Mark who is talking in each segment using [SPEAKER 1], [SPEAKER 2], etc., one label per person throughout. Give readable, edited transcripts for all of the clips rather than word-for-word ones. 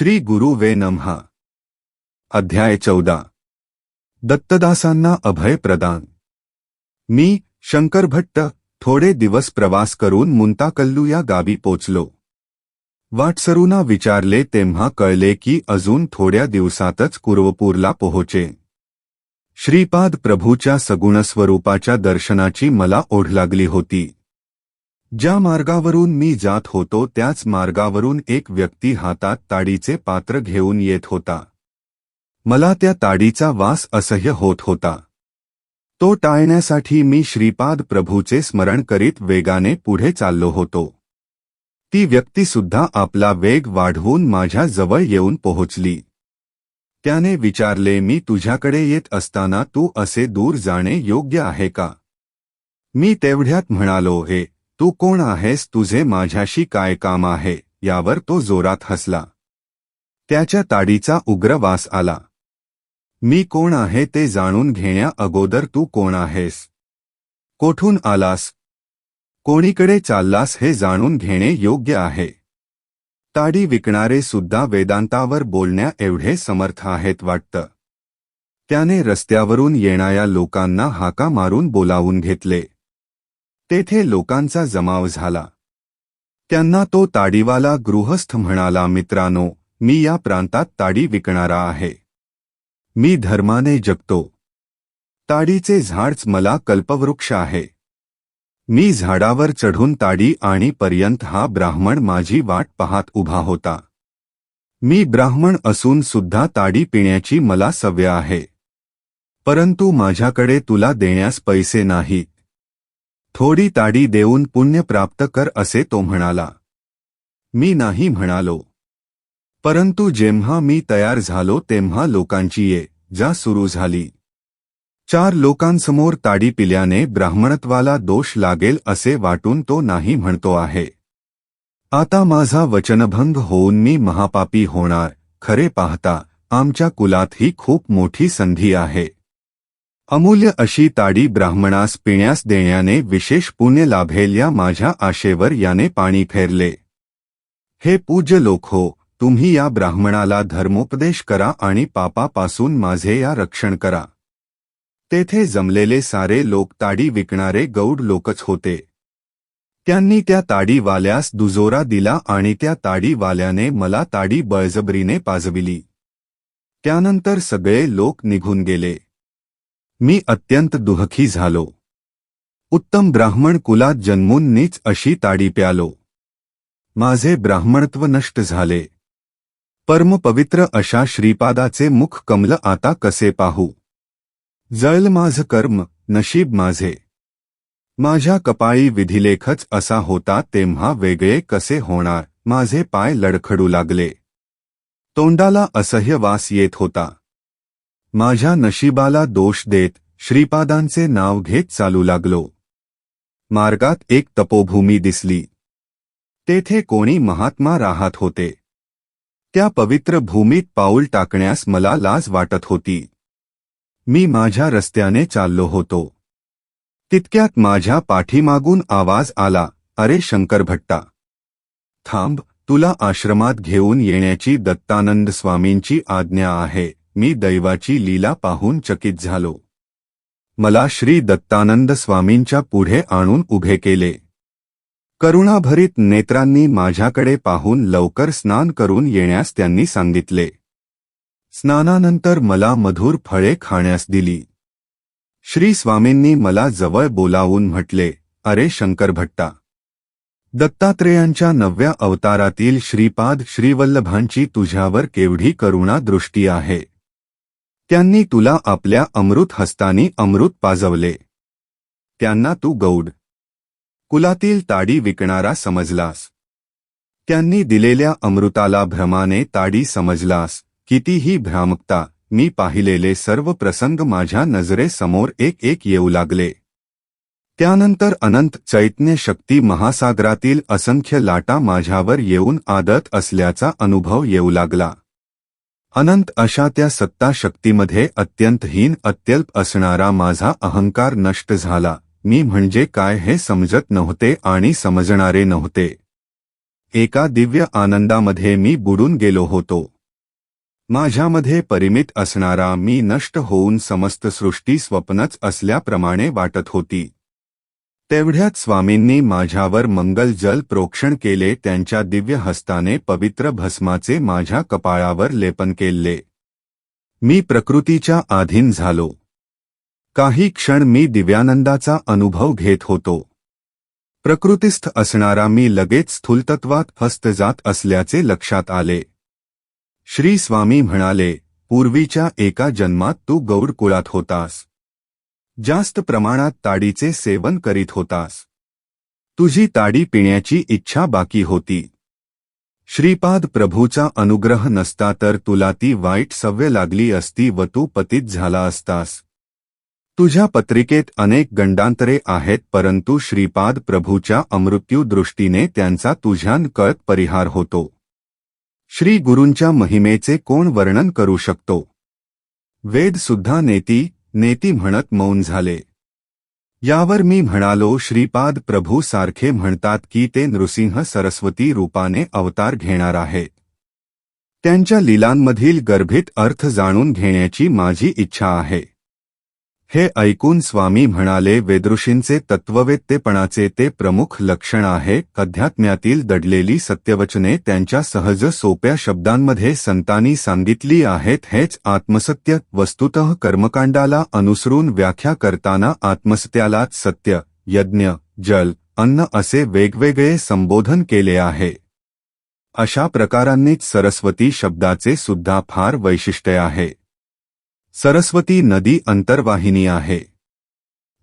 [SPEAKER 1] श्री गुरु वे नमः। अध्याय 14। दत्तदासांना अभय प्रदान। मी शंकर भट्ट थोडे दिवस प्रवास करून मुंताकल्लू या गावी पोचलो। वाटसरूंना विचारले तेव्हा कळले की अजून थोड्या दिवसातच कुरवपूरला पोहोचे। श्रीपाद प्रभूच्या सगुण स्वरूपाच्या दर्शनाची मला ओढ लागली होती। ज्या मार्गावरून मी जात होतो त्याच मार्गावरून एक व्यक्ती हातात ताडीचे पात्र घेऊन येत होता। मला त्या ताडीचा वास असह्य होत होता। तो टाळण्यासाठी मी श्रीपाद प्रभूचे स्मरण करीत वेगाने पुढे चाललो होतो। ती व्यक्ती सुद्धा आपला वेग वाढवून माझ्या जवळ येऊन पोहोचली। त्याने विचारले, मी तुझ्याकडे येत असताना तू असे दूर जाणे योग्य आहे का? मी तेवढ्यात म्हणालो, हे तू कोण आहेस, तुझे माझ्याशी काय काम आहे? यावर तो जोरात हसला। त्याच्या ताडीचा उग्र वास आला। मी कोण आहे ते जाणून घेण्या अगोदर तू कोण आहेस? कोठून आलास? कोणीकडे चाललास हे जाणून घेणे योग्य आहे। ताडी विकणारे सुद्धा वेदांतावर बोलण्या एवढे समर्थ आहेत वाटतं। त्याने रस्त्यावरून येणाऱ्या लोकांना हाका मारून बोलावून घेतले। तेथे लोकांचा जमाव झाला। त्यांना तो ताडीवाला गृहस्थ म्हणाला, मित्रांनो, मी या प्रांतात ताडी विकणारा आहे। मी धर्माने जगतो। ताडीचे झाडच मला कल्पवृक्ष आहे। मी झाडावर चढून ताडी आणि पर्यंत हा ब्राह्मण माझी वाट पाहत उभा होता। मी ब्राह्मण असून सुद्धा ताडी पिण्याची मला सवय आहे। परंतु माझ्याकडे तुला देण्यास पैसे नाहीत। थोडी ताडी देऊन पुण्य प्राप्त कर असे तो म्हणाला। मी नाही म्हणालो। परंतु जेव्हा मी तयार झालो तेव्हा लोकांची ये जा सुरू झाली। 4 लोकांसमोर ताडी पिल्याने ब्राह्मणत्वाला दोष लागेल असे वाटून तो नाही म्हणतो आहे। आता माझा वचनभंग होऊन मी महापापी होणार। खरे पाहता आमच्या कुलात ही खूप मोठी संधी आहे। अमूल्य अशी ताडी ब्राह्मणास पिण्यास देण्याने विशेष पुण्य लाभेल या माझ्या आशेवर याने पाणी फेरले। हे पूज्य लोक हो, तुम्ही या ब्राह्मणाला धर्मोपदेश करा आणि पापापासून माझे या रक्षण करा। तेथे जमलेले सारे लोक ताडी विकणारे गौड लोकच होते। त्यांनी त्या ताडीवाल्यास दुजोरा दिला आणि त्या ताडीवाल्याने मला ताडी बळजबरीने पाजविली। त्यानंतर सगळे लोक निघून गेले। मी अत्यंत दुःखी झालो। उत्तम ब्राह्मण कुलात जन्मून नीच अशी ताडी प्यालो। माझे ब्राह्मणत्व नष्ट झाले। परमपवित्र अशा श्रीपादाचे मुख कमल आता कसे पाहू? जळल माझ कर्म, नशीब माझे। माझ्या कपाळी विधिलेखच असा होता तेव्हा वेगळे कसे होणार? माझे पाय लडखडू लागले। तोंडाला असह्य वास येत होता। माझ्या नशिबाला दोष देत श्रीपादांचे नाव घेत चालू लागलो। मार्गात एक तपोभूमी दिसली। तेथे कोणी महात्मा राहत होते। त्या पवित्र भूमीत पाऊल टाकण्यास मला लाज वाटत होती। मी माझ्या रस्त्याने चाललो होतो। तितक्यात माझ्या पाठीमागून आवाज आला, अरे शंकर भट्टा, थांब, तुला आश्रमात घेऊन येण्याची दत्तानंद स्वामींची आज्ञा आहे। मी दैवाची लीला पाहून चकित झालो। मला श्री दत्तानंद स्वामींच्या पुढे आणून उभे केले। करुणाभरित नेत्रांनी माझ्याकडे पाहून लवकर स्नान करून येण्यास त्यांनी सांगितले। स्नानानंतर मला मधुर फळे खाण्यास दिली। श्री स्वामींनी मला जवळ बोलावून म्हटले, अरे शंकर भट्टा, दत्तात्रेयांच्या 9व्या अवतारातील श्रीपाद श्रीवल्लभांची तुझ्यावर केवढी करुणा दृष्टी आहे। त्यांनी तुला आपल्या अमृत हस्तानी अमृत पाजवले। त्यांना तू गौड कुलातील ताडी विकणारा समजलास। त्यांनी दिलेल्या अमृताला भ्रमाने ताडी समजलास। कितीही भ्रामकता! मी पाहिलेले सर्व प्रसंग माझ्या नजरेसमोर एक एक येऊ लागले। त्यानंतर अनंत चैतन्य शक्ती महासागरातील असंख्य लाटा माझ्यावर येऊन आदत असल्याचा अनुभव येऊ लागला। अनंत अशा त्या सत्ता शक्तीमध्ये अत्यंत हीन अत्यल्प असणारा माझा अहंकार नष्ट झाला। मी म्हणजे काय हे समजत नव्हते आणि समजणारे नव्हते। एका दिव्य आनंदामध्ये मी बुडून गेलो होतो. माझ्यामध्ये परिमित असणारा मी नष्ट होऊन समस्त सृष्टी स्वप्नच असल्याप्रमाणे वाटत होती. तेवढ्यात स्वामींनी माझ्यावर मंगल जल प्रोक्षण केले. त्यांच्या दिव्य हस्ताने पवित्र भस्माचे माझ्या कपाळावर लेपन केले. मी प्रकृतीच्या अधीन झालो. काही क्षण मी दिव्यानंदाचा अनुभव घेत होतो. प्रकृतिस्थ असणारा मी लगेच स्थूलतत्वात हस्त जात असल्याचे लक्षात आले. श्री स्वामी म्हणाले, पूर्वीच्या एका जन्मात तू गौड कुळात होतास. जास्त प्रमाणात ताडीचे सेवन करीत होतास. तुझी ताडी पिण्याची इच्छा बाकी होती. श्रीपाद प्रभूचा अनुग्रह नसता तर तुला ती वाईट सवय लागली असती व तू पतित झाला असतास. तुझ्या पत्रिकेत अनेक गंडांतरे आहेत, परंतु श्रीपाद प्रभूच्या अमृत्यू दृष्टीने त्यांचा तुझ्या कळत परिहार होतो. श्री गुरूंच्या महिमेचे कोण वर्णन करू शकतो. वेद सुद्धा नेती नेती म्हणत मौन झाले. यावर मी म्हणालो, श्रीपाद प्रभू सारखे म्हणतात की ते नृसिंह सरस्वती रूपाने अवतार घेणार आहेत. त्यांच्या लीलांमधील गर्भित अर्थ जाणून घेण्याची माझी इच्छा आहे. हे ऐकून स्वामी म्हणाले, वेदऋषींचे तत्ववेत्तेपणाचे ते प्रमुख लक्षण आहे. अध्यात्म्यातील दडलेली सत्यवचने त्यांच्या सहज सोप्या शब्दांमध्ये संतांनी सांगितली आहेत. हेच आत्मसत्य. वस्तुतः कर्मकांडाला अनुसरून व्याख्या करताना आत्मसत्यालाच सत्य, यज्ञ, जल, अन्न असे वेगवेगळे संबोधन केले आहे. अशा प्रकारांनीच सरस्वती शब्दाचे सुद्धा फार वैशिष्ट्य आहे. सरस्वती नदी अंतर्वाहिनी आहे.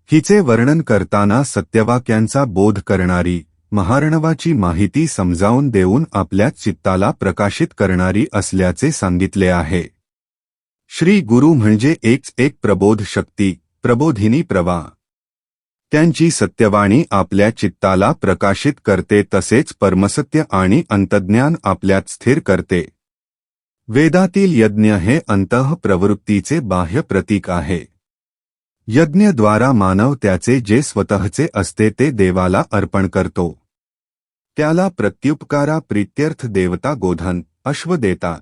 [SPEAKER 1] हिचे वर्णन करताना सत्यवाक्यांचा बोध करणारी, महार्णवाची माहिती समजावून देऊन आपल्या चित्ताला प्रकाशित करणारी असल्याचे सांगितले आहे. श्री गुरु म्हणजे एक प्रबोध शक्ती, प्रबोधिनी प्रवाह. त्यांची सत्यवाणी आपल्या चित्ताला प्रकाशित करते, तसेच परमसत्य आणि अंतज्ञान आपल्यात स्थिर करते. वेदातील यज्ञ हे अंतःप्रवृत्तीचे बाह्य प्रतीक आहे. यज्ञद्वारा मानव त्याचे जे स्वतःचे असते ते देवाला अर्पण करतो. त्याला प्रत्युपकारा प्रीत्यर्थ देवता गोधन, अश्व देतात.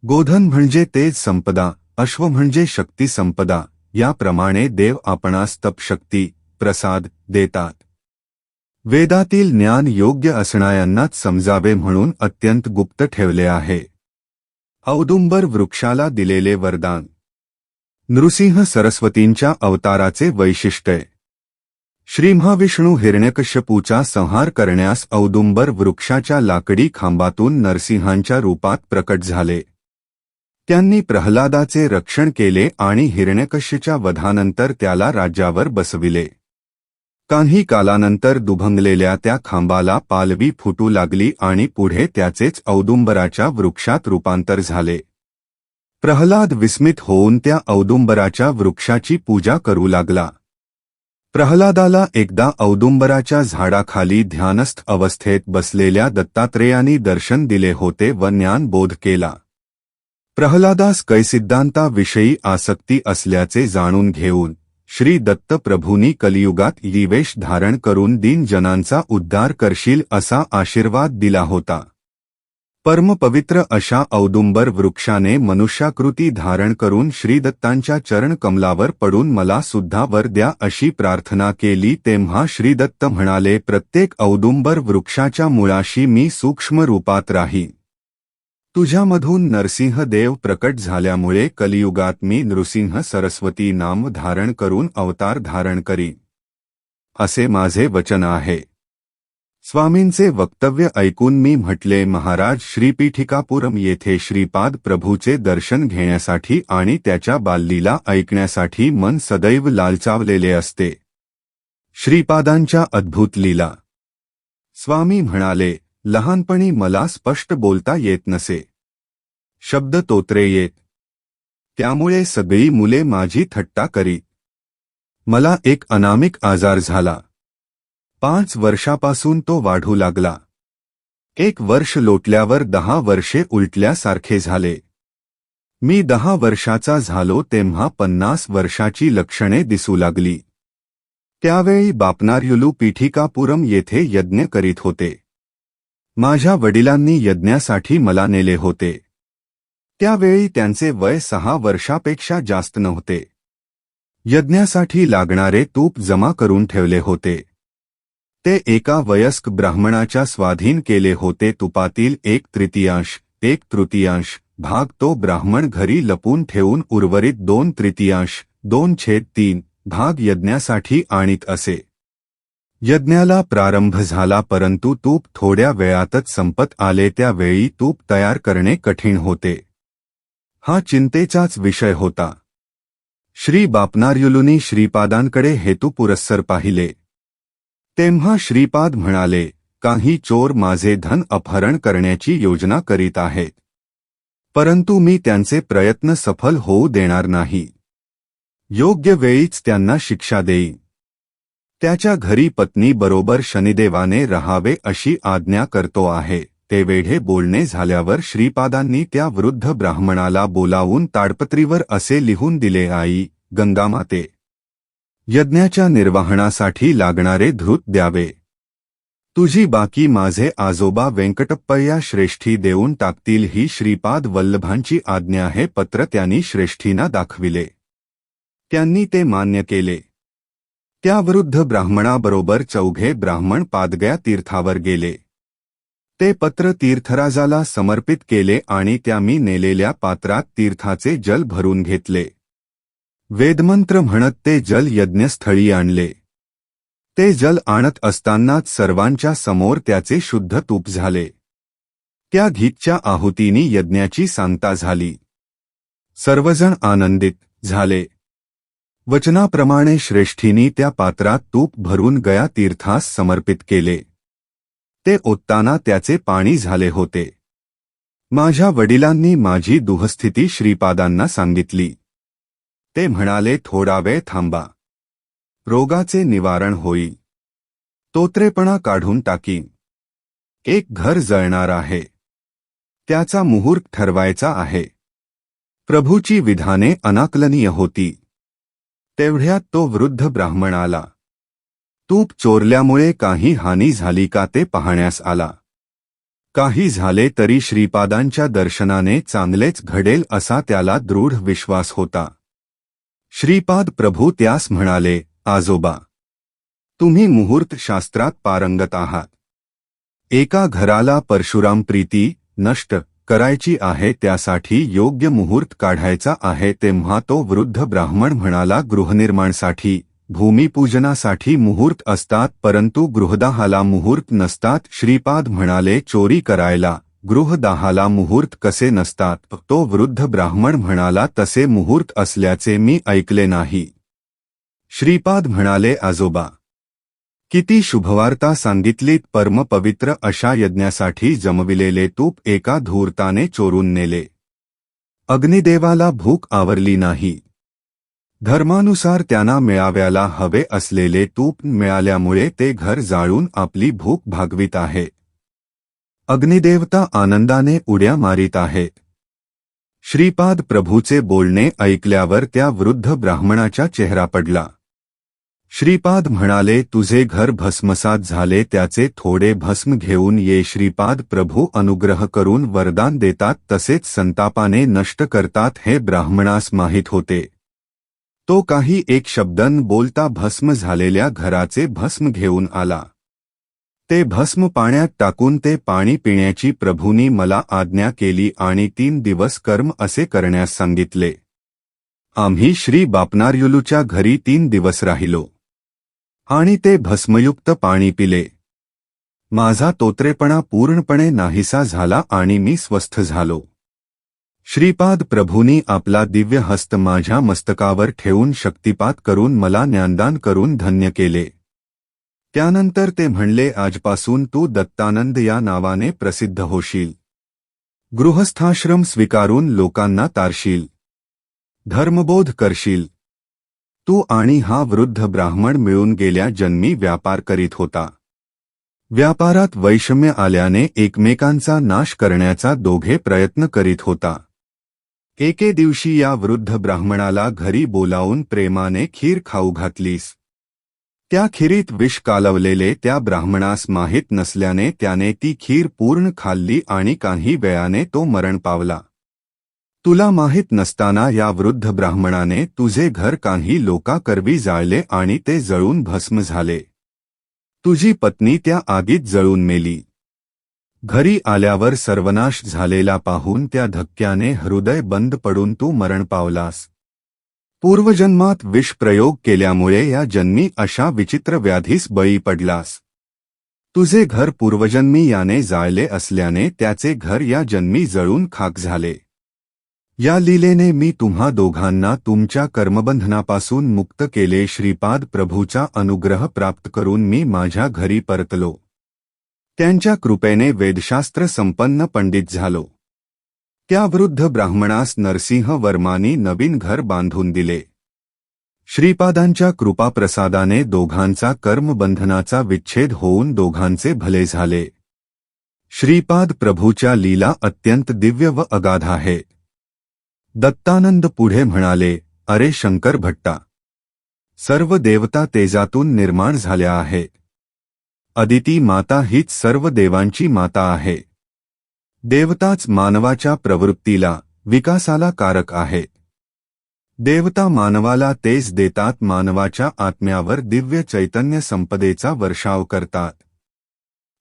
[SPEAKER 1] गोधन म्हणजे तेज संपदा, अश्व म्हणजे शक्ती संपदा. याप्रमाणे देव आपणास तपशक्ती, प्रसाद देतात. वेदातील ज्ञान योग्य असणाऱ्यांनाच समजावे म्हणून अत्यंत गुप्त ठेवले आहे. औदुंबर वृक्षाला दिलेले वरदान. नृसिंह सरस्वतींच्या अवताराचे वैशिष्ट्य. श्रीमहाविष्णू हिरण्यकश्यपूचा संहार करण्यास औदुंबर वृक्षाच्या लाकडी खांबातून नरसिंहांच्या रूपात प्रकट झाले. त्यांनी प्रल्हादाचे रक्षण केले आणि हिरण्यकश्यपूच्या वधानंतर त्याला राज्यावर बसविले. काही कालानंतर दुभंगलेल्या त्या खांबाला पालवी फुटू लागली आणि पुढे त्याचेच औदुंबराच्या वृक्षात रूपांतर झाले. प्रल्हाद विस्मित होऊन त्या औदुंबराच्या वृक्षाची पूजा करू लागला. प्रल्हादाला एकदा औदुंबराच्या झाडाखाली ध्यानस्थ अवस्थेत बसलेल्या दत्तात्रेयांनी दर्शन दिले होते व ज्ञानबोध केला. प्रल्हादास कैसिद्धांताविषयी आसक्ती असल्याचे जाणून घेऊन श्री दत्त प्रभूंनी कलियुगात वेश धारण करून दीनजनांचा उद्धार करशील असा आशीर्वाद दिला होता. परमपवित्र अशा औदुंबर वृक्षाने मनुष्याकृती धारण करून श्रीदत्तांच्या चरणकमलावर पडून मला सुद्धा वर द्या अशी प्रार्थना केली. तेव्हा श्रीदत्त म्हणाले, प्रत्येक औदुंबर वृक्षाच्या मुळाशी मी सूक्ष्म रूपात राहीन. तुझ्यामधून नरसिंह देव प्रकट झाल्यामुळे कलियुगात मी नृसिंह सरस्वती नाम धारण करून अवतार धारण करीन, असे माझे वचन आहे. स्वामींचे वक्तव्य ऐकून मी म्हटले, महाराज, श्रीपीठिकापुरम येथे श्रीपाद प्रभूचे दर्शन घेण्यासाठी आणि त्याच्या बाललीला ऐकण्यासाठी मन सदैव लालचावलेले असते. श्रीपादांच्या अद्भुत लीला. स्वामी म्हणाले, लहानपणी मला स्पष्ट बोलता येत नसे. शब्द तोत्रे येत. त्यामुळे सगळी मुले माझी थट्टा करीत. मला एक अनामिक आजार झाला. 5 वर्षापासून तो वाढू लागला. 1 वर्ष लोटल्यावर 10 वर्षे उलटल्यासारखे झाले. मी 10 वर्षाचा झालो तेव्हा 50 वर्षाची लक्षणे दिसू लागली. त्यावेळी बापनार्युलू पीठिकापुरम येथे यज्ञ करीत होते. माझ्या वडिलांनी यज्ञासाठी मला नेले होते. त्यावेळी त्यांचे वय 6 वर्षापेक्षा जास्त नव्हते. यज्ञासाठी लागणारे तूप जमा करून ठेवले होते. ते एका वयस्क ब्राह्मणाच्या स्वाधीन केले होते. तुपातील 1/3 भाग तो ब्राह्मण घरी लपून ठेवून उर्वरित 2/3 2/3 भाग यज्ञासाठी आणीत असे. यज्ञाला प्रारंभ झाला, परंतु तूप थोड्या वेळातच संपत आले. त्यावेळी तूप तयार करणे कठीण होते. हा चिंतेचाच विषय होता. श्री बापनार्युलूंनी श्रीपादांकडे हेतुपुरस्सर पाहिले. तेव्हा श्रीपाद म्हणाले, काही चोर माझे धन अपहरण करण्याची योजना करीत आहेत, परंतु मी त्यांचे प्रयत्न सफल होऊ देणार नाही. योग्य वेळीच त्यांना शिक्षा देईन. त्याच्या घरी पत्नीबरोबर शनिदेवाने राहावे अशी आज्ञा करतो आहे. ते वेढे बोलणे झाल्यावर श्रीपादांनी त्या वृद्ध ब्राह्मणाला बोलावून ताडपत्रीवर असे लिहून दिले, आई गंगामाते, यज्ञाच्या निर्वाहनासाठी लागणारे धृत द्यावे. तुझी बाकी माझे आजोबा वेंकटप्पय्या श्रेष्ठी देऊन टाकतील. ही श्रीपाद वल्लभांची आज्ञा आहे. पत्र त्यांनी श्रेष्ठींना दाखविले. त्यांनी ते मान्य केले. त्या वृद्ध ब्राह्मणाबरोबर 4 ब्राह्मण पादगया तीर्थावर गेले. ते पत्र तीर्थराजाला समर्पित केले आणि त्यांनी नेलेल्या पात्रात तीर्थाचे जल भरून घेतले. वेदमंत्र म्हणत ते जल यज्ञस्थळी आणले. ते जल आणत असतानाच सर्वांच्या समोर त्याचे शुद्ध तूप झाले. त्या घीच्या आहुतीने यज्ञाची सांगता झाली. सर्वजण आनंदित झाले. वचनाप्रमाणे श्रेष्ठींनी त्या पात्रात तूप भरून गया तीर्थास समर्पित केले. ते ओतताना त्याचे पाणी झाले होते. माझ्या वडिलांनी माझी दुःस्थिती श्रीपादांना सांगितली. ते म्हणाले, थोडा वेळ थांबा, रोगाचे निवारण होईल. तोत्रेपणा काढून टाकीन. एक घर जळणार आहे, त्याचा मुहूर्त ठरवायचा आहे. प्रभूची विधाने अनाकलनीय होती. तेवढ्यात तो वृद्ध ब्राह्मण आला. तूप चोरल्यामुळे काही हानी झाली का ते पाहण्यास आला. काही झाले तरी श्रीपादांच्या दर्शनाने चांगलेच घडेल असा त्याला दृढ विश्वास होता. श्रीपाद प्रभू त्यास म्हणाले, आजोबा, तुम्ही मुहूर्त शास्त्रात पारंगत आहात. एका घराला परशुराम प्रीती नष्ट करायची आहे, त्यासाठी योग्य मुहूर्त काढायचा आहे. तेव्हा तो वृद्ध ब्राह्मण म्हणाला, गृहनिर्माणासाठी भूमिपूजनासाठी मुहूर्त असतात, परंतु गृहदाहाला मुहूर्त नसतात. श्रीपाद म्हणाले, चोरी करायला गृहदाहाला मुहूर्त कसे नसतात? तो वृद्ध ब्राह्मण म्हणाला, तसे मुहूर्त असल्याचे मी ऐकले नाही. श्रीपाद म्हणाले, आजोबा, किती शुभवार्ता सांगितलीत. परमपवित्र अशा यज्ञासाठी जमविलेले तूप एका धूर्ताने चोरून नेले. अग्निदेवाला भूक आवरली नाही. धर्मानुसार त्यांना मिळाव्याला हवे असलेले तूप मिळाल्यामुळे ते घर जाळून आपली भूक भागवित आहेत. अग्निदेवता आनंदाने उड्या मारीत आहेत. श्रीपाद प्रभूचे बोलणे ऐकल्यावर त्या वृद्ध ब्राह्मणाचा चेहरा पडला. श्रीपाद म्हणाले, तुझे घर भस्मसात झाले, त्याचे थोडे भस्म घेऊन ये. श्रीपाद प्रभू अनुग्रह करून वरदान देतात, तसेच संतापाने नष्ट करतात हे ब्राह्मणास माहीत होते. तो काही एक शब्द न बोलता भस्म झालेल्या घराचे भस्म घेऊन आला. ते भस्म पाण्यात टाकून ते पाणी पिण्याची प्रभूंनी मला आज्ञा केली आणि 3 दिवस कर्म असे करण्यास सांगितले. आम्ही श्री बापनार्युलूच्या घरी 3 दिवस राहिलो आणि ते भस्मयुक्त पाणी पिले. माझा तोत्रेपणा पूर्णपणे नाहीसा झाला आणि मी स्वस्थ झालो. श्रीपाद प्रभूंनी आपला दिव्य हस्त माझ्या मस्तकावर ठेवून शक्तिपात करून मला ज्ञानदान करून धन्य केले. त्यानंतर ते म्हणले, आजपासून तू दत्तानंद या नावाने प्रसिद्ध होशील. गृहस्थाश्रम स्वीकारून लोकांना तारशील. धर्मबोध करशील. तू आणि हा वृद्ध ब्राह्मण मिळून गेल्या जन्मी व्यापार करीत होता. व्यापारात वैषम्य आल्याने एकमेकांचा नाश करण्याचा दोघे प्रयत्न करीत होता. एके दिवशी या वृद्ध ब्राह्मणाला घरी बोलावून प्रेमाने खीर खाऊ घातलीस. त्या खिरीत विष कालवलेले त्या ब्राह्मणास माहीत नसल्याने त्याने ती खीर पूर्ण खाल्ली आणि काही वेळाने तो मरण पावला. तुला माहीत नसताना या वृद्ध ब्राह्मणाने तुझे घर काही लोकांकरवी जाळले आणि ते जळून भस्म झाले. तुझी पत्नी त्या आगीत जळून मेली. घरी आल्यावर सर्वनाश झालेला पाहून त्या धक्क्याने हृदय बंद पडून तू मरण पावलास. पूर्वजन्मात विषप्रयोग केल्यामुळे या जन्मी अशा विचित्र व्याधीस बळी पडलास. तुझे घर पूर्वजन्मी याने जाळले असल्याने त्याचे घर या जन्मी जळून खाक झाले. या लीलेने मी तुम्हा दोघांना तुमच्या कर्मबंधनापासून मुक्त केले. श्रीपाद प्रभूचा अनुग्रह प्राप्त करून मी माझ्या घरी परतलो. त्यांच्या कृपेने वेदशास्त्र संपन्न पंडित झालो. त्या वृद्ध ब्राह्मणास नरसिंह वर्मांनी नवीन घर बांधून दिले. श्रीपादांच्या कृपाप्रसादाने दोघांचा कर्मबंधनाचा विच्छेद होऊन दोघांचे भले झाले. श्रीपाद प्रभूच्या लीला अत्यंत दिव्य व अगाध आहे. दत्तानंद पुढे म्हणाले, अरे शंकर भट्टा, सर्व देवता तेजातून निर्माण झाल्या आहेत. अदिती माता हीच सर्व देवांची माता आहे. देवताच मानवाच्या प्रवृत्तीला, विकासाला कारक आहे. देवता मानवाला तेज देतात, मानवाच्या आत्म्यावर दिव्य चैतन्य संपदेचा वर्षाव करतात.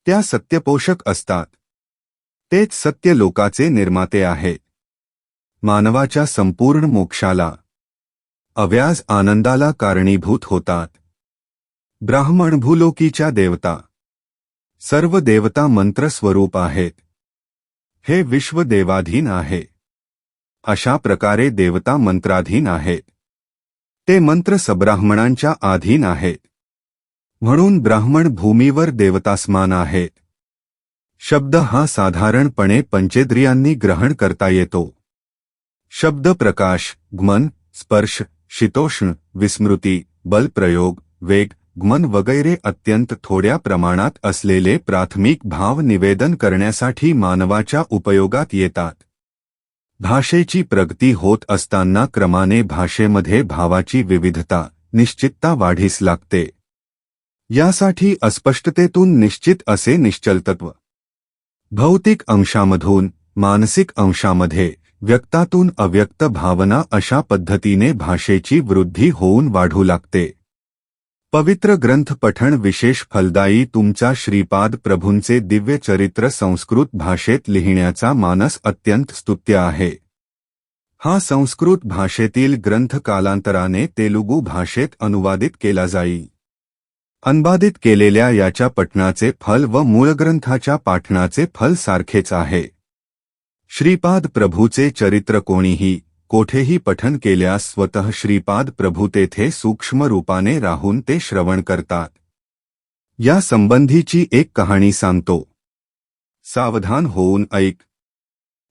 [SPEAKER 1] त्या सत्यपोषक असतात. तेच सत्य लोकाचे निर्माते आहेत. मानवाच्या संपूर्ण मोक्षाला, अव्याज आनंदाला कारणीभूत होतात. ब्राह्मण भूलोकीच्या देवता, सर्व देवता मंत्र स्वरूप आहेत. हे विश्व देवाधीन आहे. अशा प्रकारे देवता मंत्राधीन आहेत. ते मंत्र सब्राह्मणांच्या अधीन आहेत. म्हणून ब्राह्मण भूमीवर देवतासमान आहेत. शब्द हा साधारणपणे पंचेंद्रियांनी ग्रहण करता येतो. शब्द प्रकाश, गमन, स्पर्श, शीतोष्ण, विस्मृती, बलप्रयोग, वेग, गमन वगैरे अत्यंत थोड्या प्रमाणात असलेले प्राथमिक भाव निवेदन करण्यासाठी मानवाच्या उपयोगात येतात. भाषेची प्रगती होत असताना क्रमाने भाषेमध्ये भावाची विविधता, निश्चितता वाढीस लागते. यासाठी अस्पष्टतेतून निश्चित असे निश्चलतत्व, भौतिक अंशामधून मानसिक अंशामध्ये, व्यक्तातून अव्यक्त भावना अशा पद्धतीने भाषेची वृद्धी होऊन वाढू लागते. पवित्र ग्रंथ पठण विशेष फलदायी. तुमचा श्रीपाद प्रभूंचे दिव्य चरित्र संस्कृत भाषेत लिहिण्याचा मानस अत्यंत स्तुत्य आहे. हा संस्कृत भाषेतील ग्रंथ कालांतराने तेलुगू भाषेत अनुवादित केला जाईल. अनुवादित केलेल्या याच्या पठणाचे फल व मूळग्रंथाच्या पाठणाचे फल सारखेच आहे. श्रीपाद प्रभूचे चरित्र कोणीही कोठेही पठन केल्यास स्वतः श्रीपाद प्रभू तेथे सूक्ष्म रूपाने राहून ते श्रवण करतात. या संबंधीची एक कहाणी सांगतो. सावधान होऊन ऐक.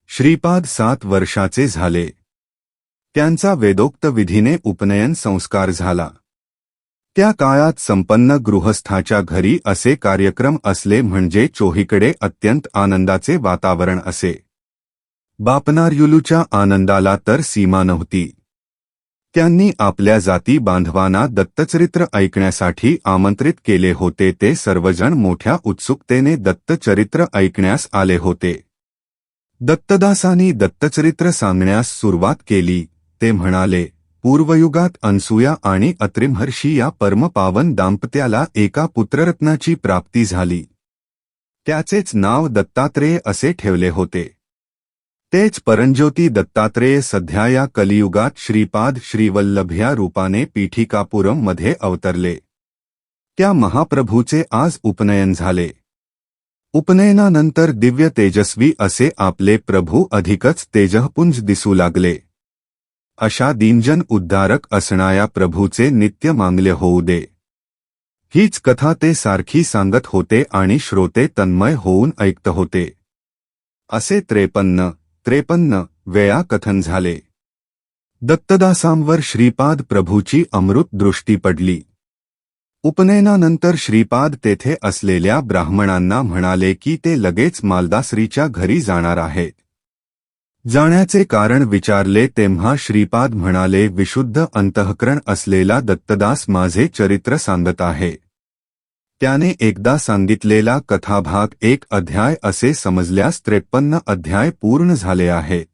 [SPEAKER 1] श्रीपाद 7 वर्षाचे झाले. त्यांचा वेदोक्त विधीने उपनयन संस्कार झाला. त्या काळात संपन्न गृहस्थाच्या घरी असे कार्यक्रम असले म्हणजे चोहीकडे अत्यंत आनंदाचे वातावरण असे. बापनार्युलूच्या आनंदाला तर सीमा नव्हती. त्यांनी आपल्या जाती बांधवांना दत्तचरित्र ऐकण्यासाठी आमंत्रित केले होते. ते सर्वजण मोठ्या उत्सुकतेने दत्तचरित्र ऐकण्यास आले होते. दत्तदासांनी दत्तचरित्र सांगण्यास सुरुवात केली. ते म्हणाले, पूर्वयुगात अनसूया आणि अत्रिमहर्षी या परमपावन दाम्पत्याला एका पुत्ररत्नाची प्राप्ती झाली. त्याचेच नाव दत्तात्रेय असे ठेवले होते. तेच परंज्योती दत्तात्रेय सध्या या कलियुगात श्रीपाद श्रीवल्लभ या रूपाने पीठिकापुरम मध्ये अवतरले. त्या महाप्रभूचे आज उपनयन झाले. उपनयनानंतर दिव्य तेजस्वी असे आपले प्रभू अधिकच तेजःपुंज दिसू लागले. अशा दीनजन उद्धारक असणाऱ्या प्रभूचे नित्य मांगल्य होऊ दे. हीच कथा ते सारखी सांगत होते आणि श्रोते तन्मय होऊन ऐकत होते. असे 53 वेळा कथन झाले. दत्तदासांवर श्रीपाद प्रभूची अमृत दृष्टी पडली. उपनयनानंतर श्रीपाद तेथे असलेल्या ब्राह्मणांना म्हणाले की ते लगेच मालदासरीच्या घरी जाणार आहेत. जाण्याचे कारण विचारले तेव्हा श्रीपाद म्हणाले, विशुद्ध अंतःकरण असलेला दत्तदास माझे चरित्र सांगत आहे. त्याने एकदा सांगितलेला कथाभाग 1 अध्याय असे समजल्यास 53 अध्याय पूर्ण झाले आहेत.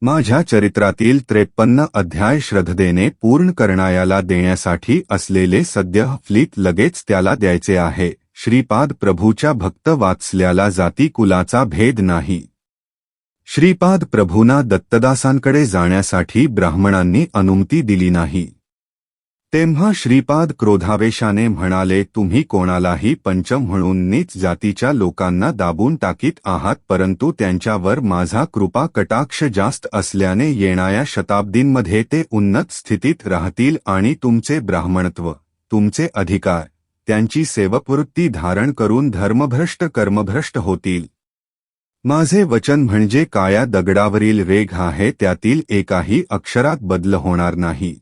[SPEAKER 1] माझ्या चरित्रातील 53 अध्याय श्रद्धेने पूर्ण करणायाला देण्यासाठी असलेले सद्य फलित लगेच त्याला द्यायचे आहे. श्रीपाद प्रभूच्या भक्त वात्सल्याला जाती कुलाचा भेद नाही. श्रीपाद प्रभूंना दत्तदासांकडे जाण्यासाठी ब्राह्मणांनी अनुमती दिली नाही. तेव्हा श्रीपाद क्रोधावेशाने म्हणाले, तुम्ही कोणालाही पंच म्हणून नीच जातीच्या लोकांना दाबून टाकीत आहात, परंतु त्यांच्यावर माझा कृपा कटाक्ष जास्त असल्याने येणाऱ्या शताब्दींमध्ये ते उन्नत स्थितीत राहतील आणि तुमचे ब्राह्मणत्व, तुमचे अधिकार, त्यांची सेवकवृत्ती धारण करून धर्मभ्रष्ट कर्मभ्रष्ट होतील. माझे वचन म्हणजे काळ्या दगडावरील रेघ आहे, त्यातील एकाही अक्षरात बदल होणार नाही.